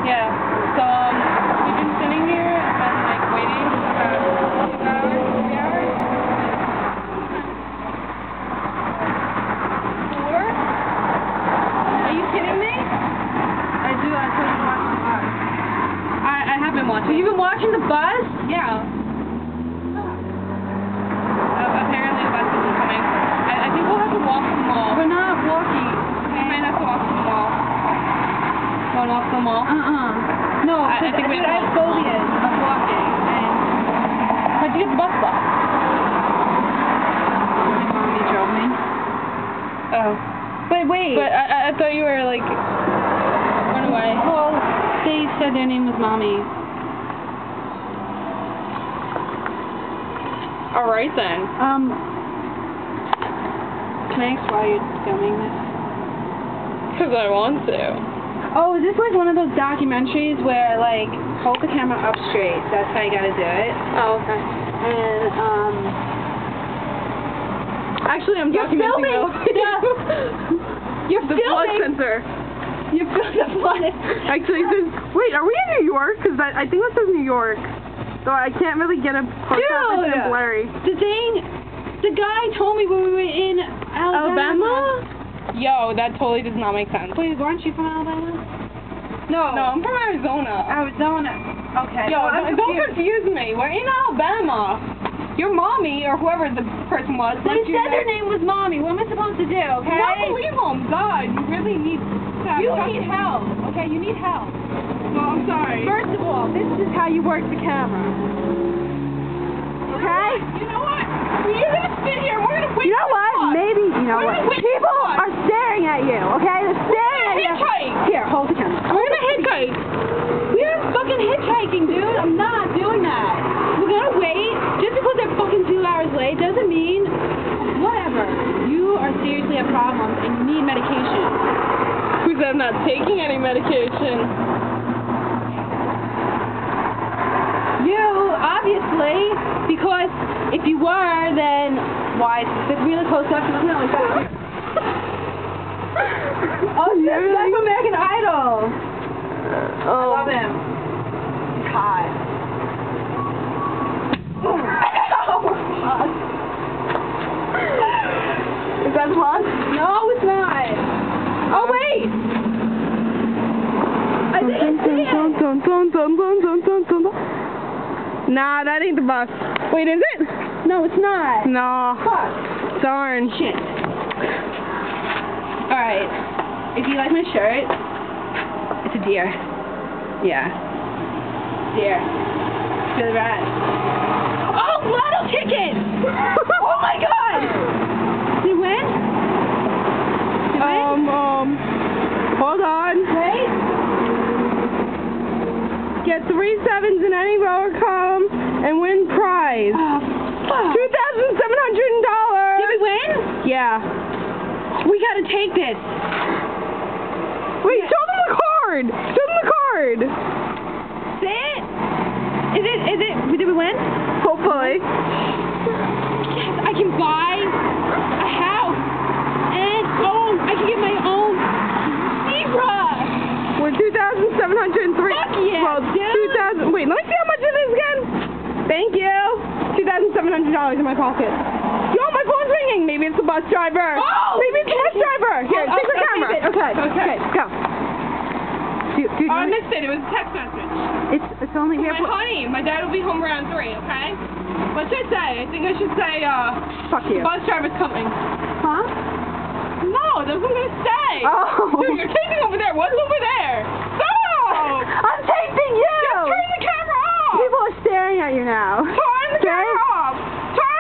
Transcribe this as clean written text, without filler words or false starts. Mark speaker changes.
Speaker 1: Yeah. So, we've been sitting here and, like, waiting for about 2 hours, 3 hours. 4? Are you kidding me?
Speaker 2: I do. I told you to watch the bus.
Speaker 1: I have been watching.
Speaker 2: You've been watching the bus?
Speaker 1: Yeah. Apparently the bus isn't coming. I think we'll have to walk to the mall.
Speaker 2: We're not walking.
Speaker 1: We might have to walk to the mall. Going walk to the mall?
Speaker 2: No,
Speaker 1: I think we have to
Speaker 2: I have
Speaker 1: walk to the mall.
Speaker 2: phobias of walking. And
Speaker 1: How'd you get the bus stop?
Speaker 2: my mommy drove me.
Speaker 1: Oh.
Speaker 2: But wait.
Speaker 1: But I thought you were, like, run away.
Speaker 2: Well, they said their name was Mommy.
Speaker 1: Alright then.
Speaker 2: Can I ask why you're filming this?
Speaker 1: Because I want to.
Speaker 2: Oh, is this like one of those documentaries where, like, hold the camera up straight, that's how you gotta do it?
Speaker 1: Oh, okay.
Speaker 2: And,
Speaker 1: Actually, I'm
Speaker 2: You're
Speaker 1: documenting
Speaker 2: filming! You're
Speaker 1: the blood
Speaker 2: filming!
Speaker 1: sensor.
Speaker 2: You filmed the blood.
Speaker 3: Actually, it says, wait, are we in New York? Because I think that says New York. So I can't really get a post up. It's
Speaker 2: Dude!
Speaker 3: blurry.
Speaker 2: The guy told me when we were in Alabama.
Speaker 1: Yo, that totally does not make sense.
Speaker 2: Wait, weren't you from Alabama?
Speaker 1: No, I'm from Arizona.
Speaker 2: Arizona. Okay.
Speaker 1: Yo,
Speaker 2: well, I'm
Speaker 1: don't
Speaker 2: confused.
Speaker 1: confuse me. We're in Alabama. Your mommy, or whoever the person was,
Speaker 2: They
Speaker 1: left you
Speaker 2: said
Speaker 1: there.
Speaker 2: their name was Mommy. What am I supposed to do, okay?
Speaker 1: Don't believe them. God, you really need to have
Speaker 2: You
Speaker 1: trust
Speaker 2: need
Speaker 1: in
Speaker 2: help, okay? You need help.
Speaker 1: No, I'm sorry.
Speaker 2: First of all, this is how you work the camera. Okay?
Speaker 1: You know what? You're going to sit here and we're going to wait
Speaker 3: You know
Speaker 1: for the
Speaker 3: what?
Speaker 1: bus.
Speaker 3: Maybe, you know
Speaker 1: We're
Speaker 3: what?
Speaker 1: gonna wait for
Speaker 3: People
Speaker 1: the bus.
Speaker 3: are staring at you, okay? They're staring at you.
Speaker 1: Hitchhike.
Speaker 3: Here, hold the camera.
Speaker 1: We're going to hitchhike.
Speaker 2: We are fucking hitchhiking, dude. I'm not doing that. We're gonna wait. Just because they're fucking 2 hours late doesn't mean whatever. You are seriously a problem and you need medication.
Speaker 1: Who said I'm not taking any medication?
Speaker 2: You, obviously, because if you were, then why? It's really close up. It's not like that. Oh, shit, that's from American Idol. I love him. He's hot.
Speaker 3: Is that fun?
Speaker 2: No, it's not. Oh, wait. I didn't see it.
Speaker 3: Nah, that ain't the bus. Wait, is it?
Speaker 2: No, it's not.
Speaker 3: No.
Speaker 2: Fuck.
Speaker 3: Darn.
Speaker 2: Shit. Alright. If you like my shirt, it's a deer. Yeah. Deer. Really rad. Oh, lotto ticket! Oh my god! Did you win? Did you win?
Speaker 3: Hold on.
Speaker 2: Wait.
Speaker 3: Get 3 sevens in any row or column and win prize.
Speaker 2: Oh, fuck.
Speaker 3: $2,700.
Speaker 2: Did we win?
Speaker 3: Yeah.
Speaker 2: We gotta take this.
Speaker 3: Wait, show them the card. Show them the card.
Speaker 2: See it? Is it, did we win?
Speaker 3: Hopefully.
Speaker 2: Yes, I can buy a house. And, I can get my own zebra.
Speaker 3: We're 2,703.
Speaker 2: Fuck yeah,
Speaker 3: Well,
Speaker 2: dude.
Speaker 3: 2,000. Wait, let me see how much it is again. Thank you. $2,700 in my pocket. Yo, my phone's ringing. Maybe it's the bus driver.
Speaker 2: Oh!
Speaker 3: Maybe it's the bus driver. Here, take the camera.
Speaker 2: keep it.
Speaker 3: Okay, go. Dude,
Speaker 1: Oh, I missed it. It was a text message.
Speaker 3: it's only here.
Speaker 1: My honey, my dad will be home around 3, okay? What should I say? I think I should say,
Speaker 3: Fuck you.
Speaker 1: the bus driver's coming.
Speaker 3: Huh?
Speaker 1: No, that's what I'm going to say.
Speaker 3: Oh.
Speaker 1: Dude, you're taping over there. What's over there? Stop!
Speaker 3: I'm taping you.
Speaker 1: Turn the camera off!
Speaker 3: People are staring at you now.
Speaker 1: Turn the camera off! Turn